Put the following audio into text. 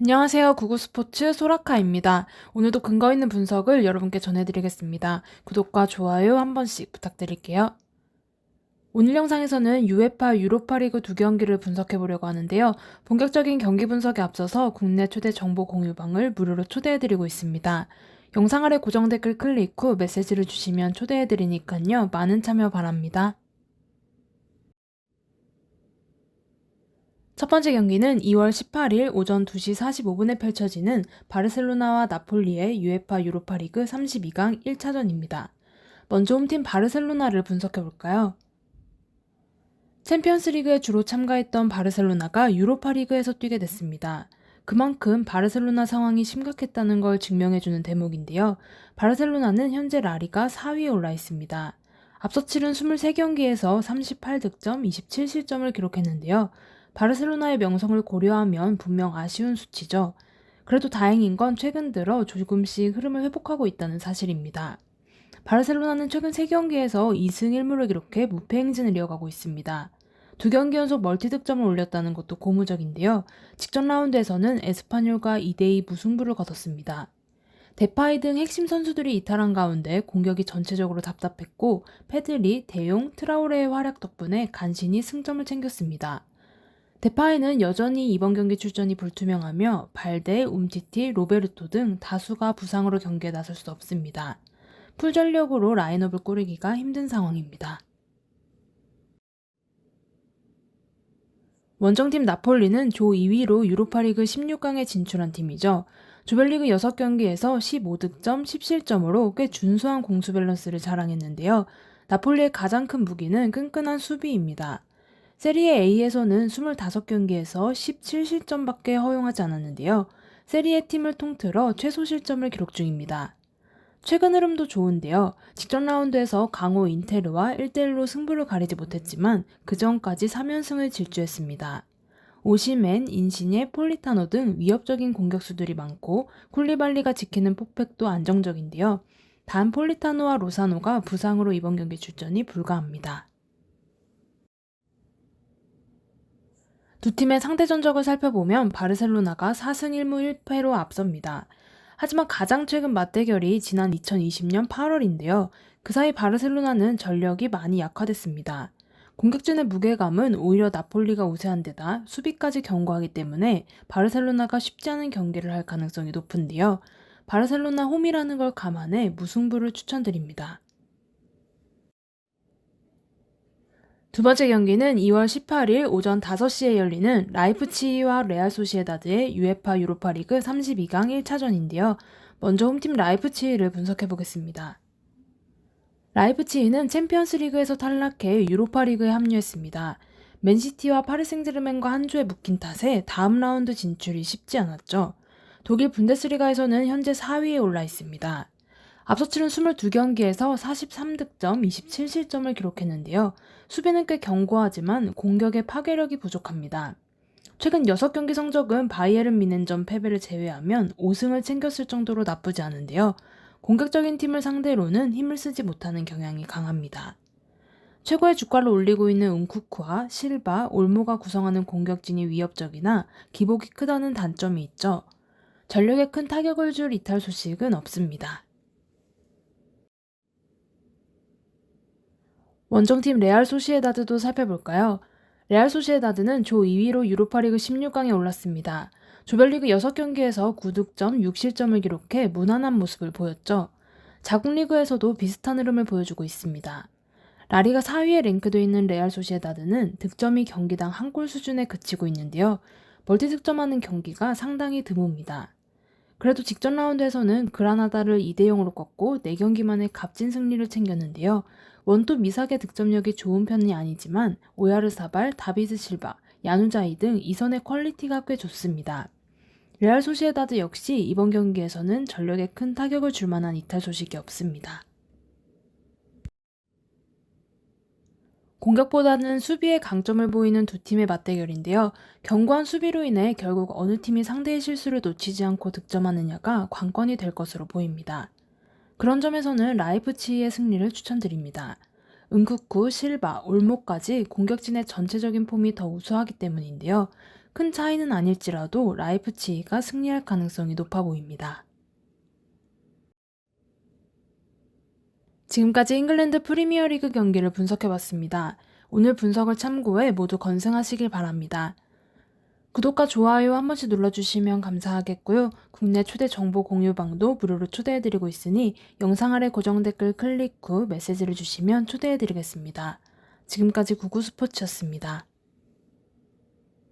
안녕하세요. 구구스포츠 소라카입니다. 오늘도 근거 있는 분석을 여러분께 전해드리겠습니다. 구독과 좋아요 한 번씩 부탁드릴게요. 오늘 영상에서는 UEFA 유로파리그 두 경기를 분석해보려고 하는데요. 본격적인 경기 분석에 앞서서 국내 최대 정보 공유방을 무료로 초대해드리고 있습니다. 영상 아래 고정 댓글 클릭 후 메시지를 주시면 초대해드리니까요. 많은 참여 바랍니다. 첫 번째 경기는 2월 18일 오전 2시 45분에 펼쳐지는 바르셀로나와 나폴리의 UEFA 유로파리그 32강 1차전입니다. 먼저 홈팀 바르셀로나를 분석해볼까요? 챔피언스리그에 주로 참가했던 바르셀로나가 유로파리그에서 뛰게 됐습니다. 그만큼 바르셀로나 상황이 심각했다는 걸 증명해주는 대목인데요. 바르셀로나는 현재 라리가 4위에 올라 있습니다. 앞서 치른 23경기에서 38득점, 27실점을 기록했는데요. 바르셀로나의 명성을 고려하면 분명 아쉬운 수치죠. 그래도 다행인 건 최근 들어 조금씩 흐름을 회복하고 있다는 사실입니다. 바르셀로나는 최근 3경기에서 2승 1무를 기록해 무패 행진을 이어가고 있습니다. 2경기 연속 멀티득점을 올렸다는 것도 고무적인데요. 직전 라운드에서는 에스파뇰과 2대2 무승부를 거뒀습니다. 데파이 등 핵심 선수들이 이탈한 가운데 공격이 전체적으로 답답했고 페드리, 데용, 트라우레의 활약 덕분에 간신히 승점을 챙겼습니다. 데파이는 여전히 이번 경기 출전이 불투명하며 발데, 움티티, 로베르토 등 다수가 부상으로 경기에 나설 수 없습니다. 풀전력으로 라인업을 꾸리기가 힘든 상황입니다. 원정팀 나폴리는 조 2위로 유로파리그 16강에 진출한 팀이죠. 조별리그 6경기에서 15득점, 10실점으로 꽤 준수한 공수 밸런스를 자랑했는데요. 나폴리의 가장 큰 무기는 끈끈한 수비입니다. 세리에 A에서는 25경기에서 17실점밖에 허용하지 않았는데요. 세리에 팀을 통틀어 최소 실점을 기록 중입니다. 최근 흐름도 좋은데요. 직전 라운드에서 강호 인테르와 1대1로 승부를 가리지 못했지만 그 전까지 3연승을 질주했습니다. 오시멘, 인시녜, 폴리타노 등 위협적인 공격수들이 많고 쿨리발리가 지키는 폭백도 안정적인데요. 단 폴리타노와 로사노가 부상으로 이번 경기 출전이 불가합니다. 두 팀의 상대 전적을 살펴보면 바르셀로나가 4승 1무 1패로 앞섭니다. 하지만 가장 최근 맞대결이 지난 2020년 8월인데요. 그 사이 바르셀로나는 전력이 많이 약화됐습니다. 공격진의 무게감은 오히려 나폴리가 우세한 데다 수비까지 견고하기 때문에 바르셀로나가 쉽지 않은 경기를 할 가능성이 높은데요. 바르셀로나 홈이라는 걸 감안해 무승부를 추천드립니다. 두 번째 경기는 2월 18일 오전 5시에 열리는 라이프치히와 레알 소시에다드의 UEFA 유로파리그 32강 1차전인데요. 먼저 홈팀 라이프치히를 분석해보겠습니다. 라이프치히는 챔피언스리그에서 탈락해 유로파리그에 합류했습니다. 맨시티와 파리생제르맹과 한 조에 묶인 탓에 다음 라운드 진출이 쉽지 않았죠. 독일 분데스리가에서는 현재 4위에 올라 있습니다. 앞서 치른 22경기에서 43득점, 27실점을 기록했는데요. 수비는 꽤 견고하지만 공격의 파괴력이 부족합니다. 최근 6경기 성적은 바이에른 미넨전 패배를 제외하면 5승을 챙겼을 정도로 나쁘지 않은데요. 공격적인 팀을 상대로는 힘을 쓰지 못하는 경향이 강합니다. 최고의 주가를 올리고 있는 은쿠쿠와 실바, 올모가 구성하는 공격진이 위협적이나 기복이 크다는 단점이 있죠. 전력에 큰 타격을 줄 이탈 소식은 없습니다. 원정팀 레알 소시에다드도 살펴볼까요? 레알 소시에다드는 조 2위로 유로파리그 16강에 올랐습니다. 조별리그 6경기에서 9득점, 6실점을 기록해 무난한 모습을 보였죠. 자국 리그에서도 비슷한 흐름을 보여주고 있습니다. 라리가 4위에 랭크되어 있는 레알 소시에다드는 득점이 경기당 한 골 수준에 그치고 있는데요. 멀티 득점하는 경기가 상당히 드뭅니다. 그래도 직전 라운드에서는 그라나다를 2대0으로 꺾고 4경기 만에 값진 승리를 챙겼는데요. 원톱 미삭의 득점력이 좋은 편이 아니지만 오야르사발, 다비드 실바, 야누자이 등 이선의 퀄리티가 꽤 좋습니다. 레알 소시에다드 역시 이번 경기에서는 전력에 큰 타격을 줄 만한 이탈 소식이 없습니다. 공격보다는 수비에 강점을 보이는 두 팀의 맞대결인데요. 견고한 수비로 인해 결국 어느 팀이 상대의 실수를 놓치지 않고 득점하느냐가 관건이 될 것으로 보입니다. 그런 점에서는 라이프치히의 승리를 추천드립니다. 은쿠쿠, 실바, 올모까지 공격진의 전체적인 폼이 더 우수하기 때문인데요. 큰 차이는 아닐지라도 라이프치히가 승리할 가능성이 높아 보입니다. 지금까지 잉글랜드 프리미어리그 경기를 분석해봤습니다. 오늘 분석을 참고해 모두 건승하시길 바랍니다. 구독과 좋아요 한 번씩 눌러주시면 감사하겠고요. 국내 초대 정보 공유방도 무료로 초대해드리고 있으니 영상 아래 고정 댓글 클릭 후 메시지를 주시면 초대해드리겠습니다. 지금까지 구구스포츠였습니다.